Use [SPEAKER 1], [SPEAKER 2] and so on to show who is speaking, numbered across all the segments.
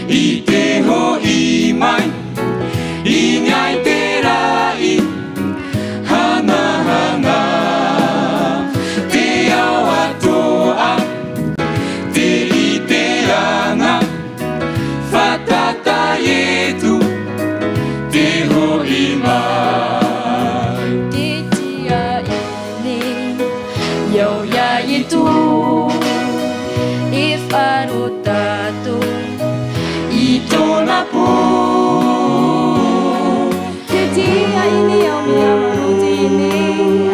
[SPEAKER 1] いてほいまいいにゃいてらいはなはなてやわとあていてやなファタタイtu te ho i mai
[SPEAKER 2] Di dia ini Yo ya itu Ifarutatu
[SPEAKER 1] Ito na po
[SPEAKER 2] Di dia ini Yo miya marutini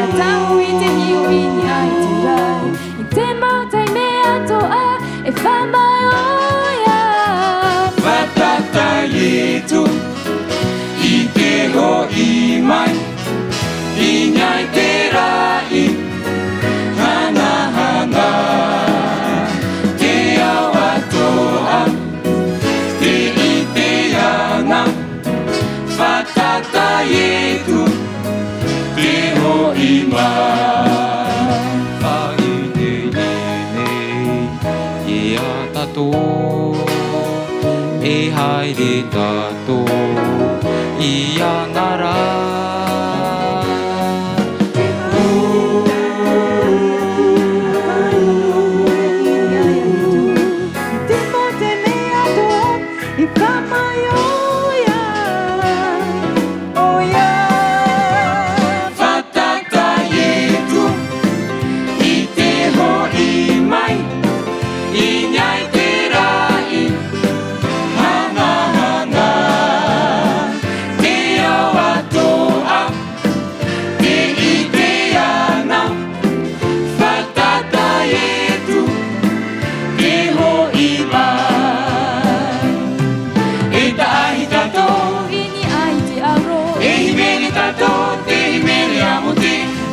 [SPEAKER 2] Atau ite niu ini ai tirai Ite mau tai me ato a Ifamayoya
[SPEAKER 1] Fatata itu Ite ho i mai Inyai terai Hana hana Te awatoa Te ite yana Fatata itu Te ho i mai
[SPEAKER 3] Ite ine Iata to E haere ta to Ia nara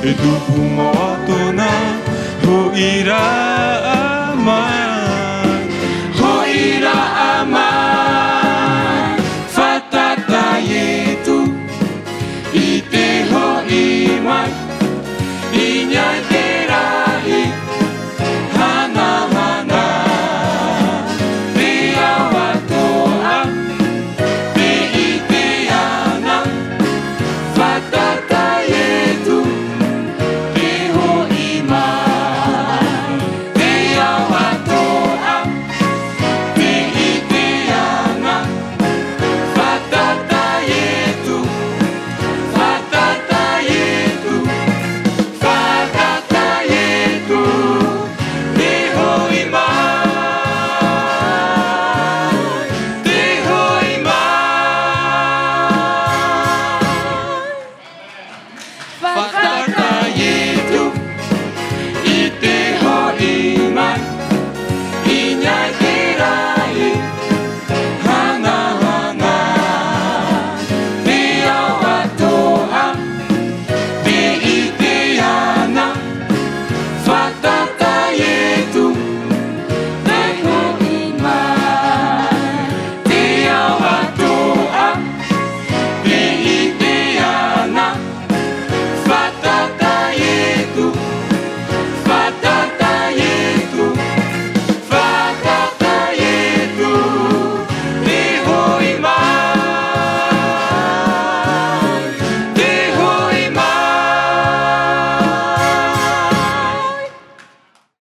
[SPEAKER 1] E tupu mo ato na ho ira mai